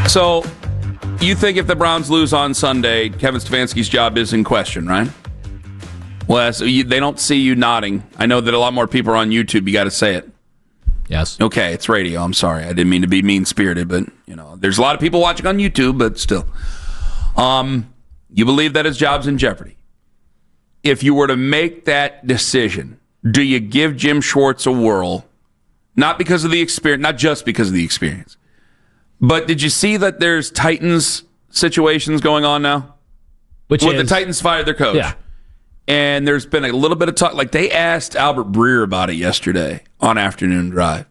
So, you think if the Browns lose on Sunday, Kevin Stefanski's job is in question, right? Well, they don't see you nodding. I know that a lot more people are on YouTube. You got to say it. Yes. Okay, it's radio. I'm sorry. I didn't mean to be mean-spirited, but there's a lot of people watching on YouTube, but still. You believe that his job's in jeopardy. If you were to make that decision, do you give Jim Schwartz a whirl? Not because of the experience, not just because of the experience. But did you see that there's Titans situations going on now? The Titans fired their coach. Yeah. And there's been a little bit of talk. Like, they asked Albert Breer about it yesterday on Afternoon Drive.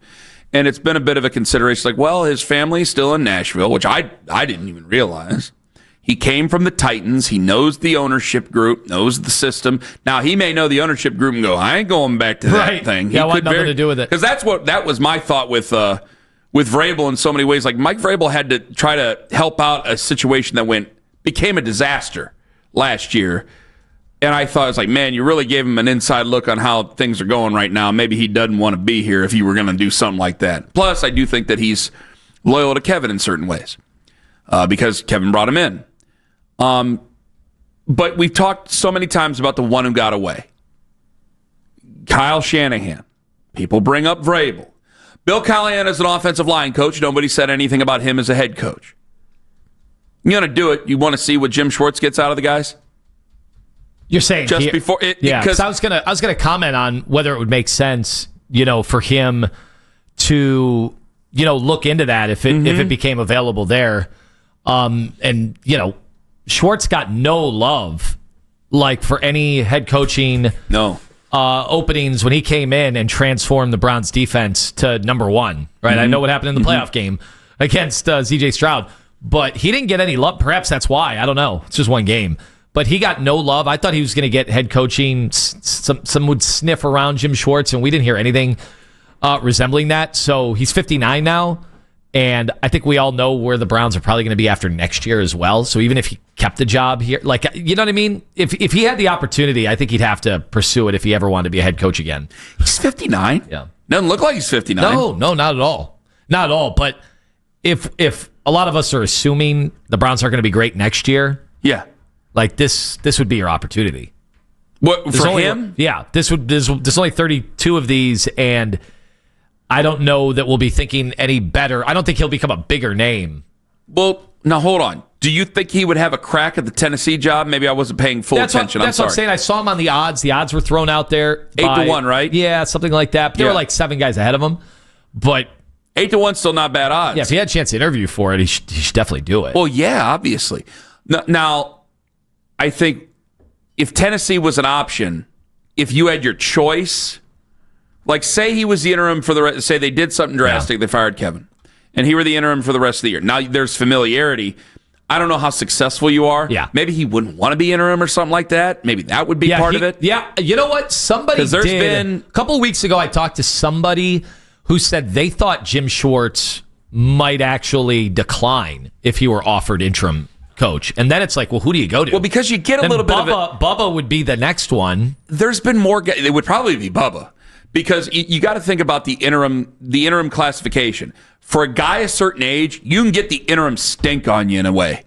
And it's been a bit of a consideration. Like, well, his family's still in Nashville, which I didn't even realize. He came from the Titans. He knows the ownership group, knows the system. Now, he may know the ownership group and go, I ain't going back to that thing. Yeah, nothing to do with it. Because that was my thought with Vrabel in so many ways. Like, Mike Vrabel had to try to help out a situation that became a disaster last year. And I thought, it's like, man, you really gave him an inside look on how things are going right now. Maybe he doesn't want to be here if you were going to do something like that. Plus, I do think that he's loyal to Kevin in certain ways because Kevin brought him in. But we've talked so many times about the one who got away. Kyle Shanahan. People bring up Vrabel. Bill Callahan is an offensive line coach. Nobody said anything about him as a head coach. You want to do it. You want to see what Jim Schwartz gets out of the guys? You're saying just before it, yeah, because I was gonna comment on whether it would make sense, for him to, look into that if it became available there, and Schwartz got no love, like, for any head coaching openings when he came in and transformed the Browns defense to number one. Right, I know what happened in the playoff game against C.J. Stroud, but he didn't get any love. Perhaps that's why. I don't know. It's just one game. But he got no love. I thought he was going to get head coaching. Some would sniff around Jim Schwartz, and we didn't hear anything resembling that. So he's 59 now, and I think we all know where the Browns are probably going to be after next year as well. So even if he kept the job here, like, you know what I mean? If he had the opportunity, I think he'd have to pursue it if he ever wanted to be a head coach again. He's 59? Yeah. Doesn't look like he's 59. No, not at all. Not at all. But if a lot of us are assuming the Browns aren't going to be great next year, yeah. Like, this would be your opportunity. What, for him? Yeah, there's only 32 of these, and I don't know that we'll be thinking any better. I don't think he'll become a bigger name. Well, now hold on. Do you think he would have a crack at the Tennessee job? Maybe I wasn't paying full attention. That's what I'm saying. I saw him on the odds. The odds were thrown out there. 8-1, right? Yeah, something like that. But there were like 7 guys ahead of him. But 8-1 still not bad odds. Yeah, if he had a chance to interview for it, he should definitely do it. Well, yeah, obviously. Now, I think if Tennessee was an option, if you had your choice, like, say he was the interim for the rest, say they did something drastic, they fired Kevin, and he were the interim for the rest of the year. Now there's familiarity. I don't know how successful you are. Yeah. Maybe he wouldn't want to be interim or something like that. Maybe that would be part of it. Yeah. You know what? Somebody did. A couple of weeks ago, I talked to somebody who said they thought Jim Schwartz might actually decline if he were offered interim coach. And then it's like, well, who do you go to? Well, because you get a little bit of it. Bubba would be the next one. There's been more. It would probably be Bubba, because you got to think about the interim classification. For a guy a certain age, you can get the interim stink on you in a way,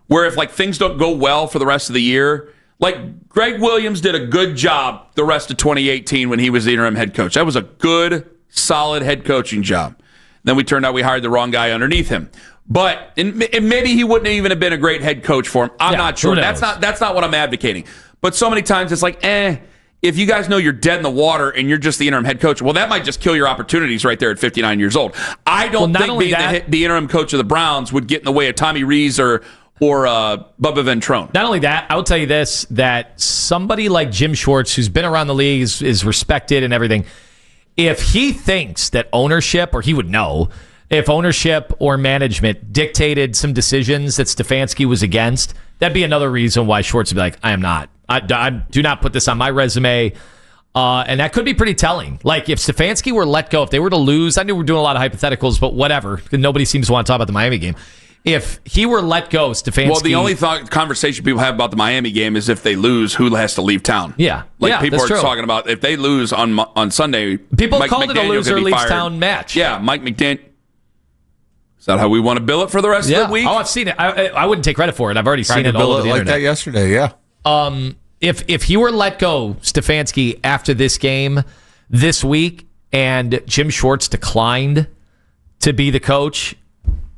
where if, like, things don't go well for the rest of the year, like, Greg Williams did a good job the rest of 2018 when he was the interim head coach. That was a good, solid head coaching job. Then we turned out we hired the wrong guy underneath him. But and maybe he wouldn't even have been a great head coach for him. I'm not sure. That's not what I'm advocating. But so many times it's like, if you guys know you're dead in the water and you're just the interim head coach, well, that might just kill your opportunities right there at 59 years old. I don't think being the interim coach of the Browns would get in the way of Tommy Rees or Bubba Ventrone. Not only that, I will tell you this, that somebody like Jim Schwartz, who's been around the league, is respected and everything, if he thinks that ownership, or he would know, if ownership or management dictated some decisions that Stefanski was against, that'd be another reason why Schwartz would be like, I am not. I do not put this on my resume. And that could be pretty telling. Like, if Stefanski were let go, if they were to lose, I knew we're doing a lot of hypotheticals, but whatever. Nobody seems to want to talk about the Miami game. If he were let go, Stefanski... Well, the only conversation people have about the Miami game is if they lose, who has to leave town. Yeah. People are true. talking about if they lose on Sunday... People called it a loser leaves town match. Yeah, Mike McDaniel... Is that how we want to bill it for the rest of the week? Oh, I've seen it. I wouldn't take credit for it. I've already seen it all over the internet. Like that yesterday, yeah. If he were let go, Stefanski, after this game this week, and Jim Schwartz declined to be the coach,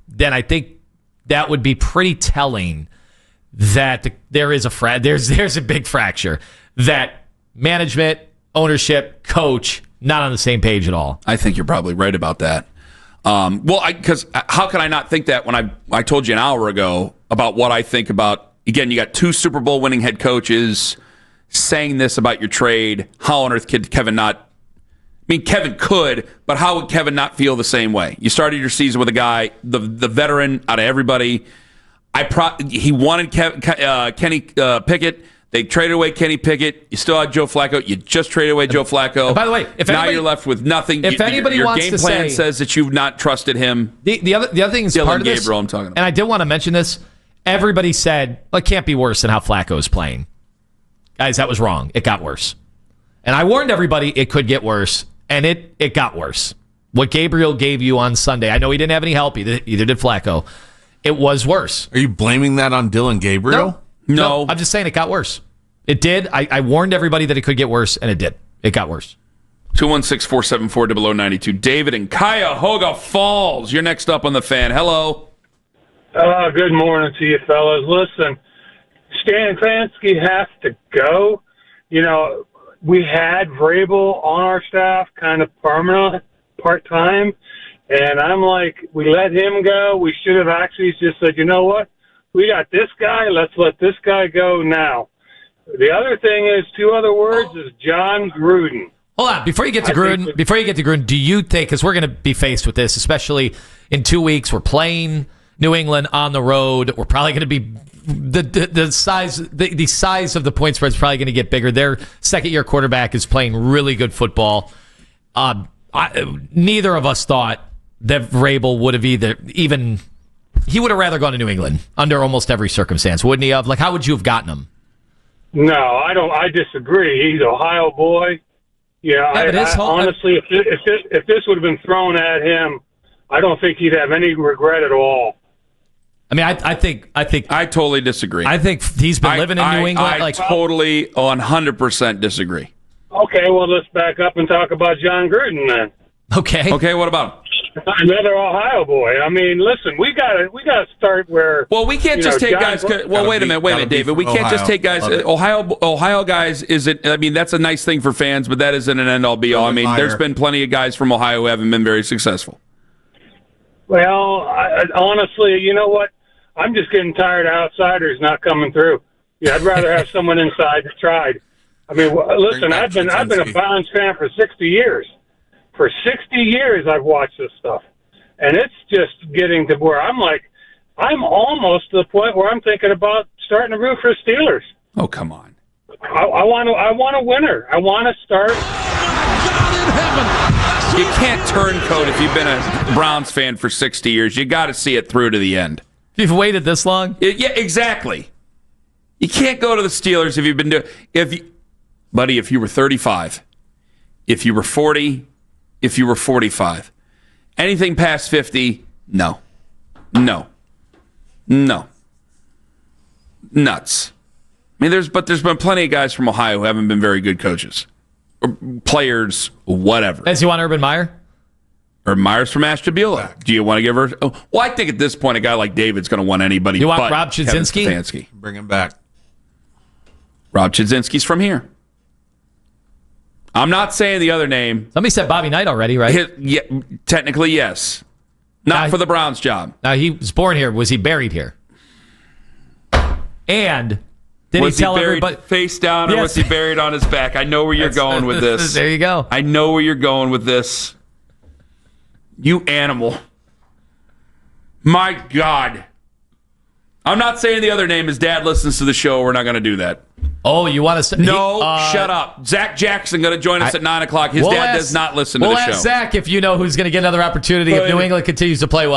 then I think that would be pretty telling that there's a big fracture, that management, ownership, coach, not on the same page at all. I think you're probably right about that. Because how can I not think that when I told you an hour ago about what I think about, again, you got 2 Super Bowl winning head coaches saying this about your trade. How on earth could Kevin not? I mean, Kevin could, but how would Kevin not feel the same way? You started your season with a guy, the veteran out of everybody. He wanted Kenny Pickett. They traded away Kenny Pickett. You still had Joe Flacco. You just traded away Joe Flacco. By the way, now you're left with nothing. If anybody your wants game to plan say, says that you've not trusted him. The other thing is Dylan part of this, Gabriel, I'm talking about. And I did want to mention this. Everybody said, well, it can't be worse than how Flacco is playing. Guys, that was wrong. It got worse. And I warned everybody it could get worse, and it got worse. What Gabriel gave you on Sunday, I know he didn't have any help, either did Flacco. It was worse. Are you blaming that on Dylan Gabriel? No. I'm just saying it got worse. It did. I warned everybody that it could get worse, and it did. It got worse. 216-474-0092. David in Cuyahoga Falls. You're next up on the Fan. Hello. Good morning to you, fellas. Listen, Stefanski has to go. You know, we had Vrabel on our staff, kind of permanent, part-time, and I'm like, we let him go. We should have actually just said, you know what? We got this guy. Let's let this guy go now. The other thing is, 2 other words, is John Gruden. Hold on, before you get to Gruden, do you think, because we're going to be faced with this, especially in 2 weeks, we're playing New England on the road. We're probably going to be the size of the point spread is probably going to get bigger. Their second-year quarterback is playing really good football. Neither of us thought that Vrabel would have even he would have rather gone to New England under almost every circumstance, wouldn't he have? Like, how would you have gotten him? No, I don't. I disagree. He's an Ohio boy. Yeah, honestly, if this would have been thrown at him, I don't think he'd have any regret at all. I mean, I totally disagree. I think he's been living in New England. I totally 100% disagree. Okay, well, let's back up and talk about John Gruden then. Okay, what about him? Another Ohio boy. I mean, listen, we got to start where. Well, we can't just take guys. Well, wait a minute, David. We can't just take guys. Ohio guys isn't. I mean, that's a nice thing for fans, but that isn't an end all be all. I mean, there's been plenty of guys from Ohio who haven't been very successful. Well, honestly, you know what? I'm just getting tired of outsiders not coming through. Yeah, I'd rather have someone inside that tried. I mean, listen, I've been a Browns fan for 60 years. For 60 years, I've watched this stuff, and it's just getting to where I'm almost to the point where I'm thinking about starting to root for Steelers. Oh, come on! I want a winner. I want to start. You can't turncoat if you've been a Browns fan for 60 years. You got to see it through to the end. You've waited this long? Yeah, exactly. You can't go to the Steelers if you've been doing. Buddy, if you were 35, if you were 40. If you were 45. Anything past 50, no. Nuts. I mean, there's been plenty of guys from Ohio who haven't been very good coaches. Or players, whatever. Does you want Urban Meyer? Urban Meyer's from Ashton Beulah. Do you want to give her? Oh, well, I think at this point, a guy like David's going to want anybody. You want but Rob Chudzinski? Kevin Stefanski. Bring him back. Rob Chudzinski's from here. I'm not saying the other name. Somebody said Bobby Knight already, right? Yeah, technically, yes. Not for the Browns job. Now, he was born here. Was he buried here? And did he tell everybody face down, or was he buried on his back? I know where you're going with this. There you go. I know where you're going with this. You animal. My God. I'm not saying the other name. His dad listens to the show. We're not going to do that. Oh, you want to? No, shut up. Zach Jackson going to join us at 9 o'clock. His dad does not listen to the show. We'll ask Zach if you know who's going to get another opportunity if New England continues to play well.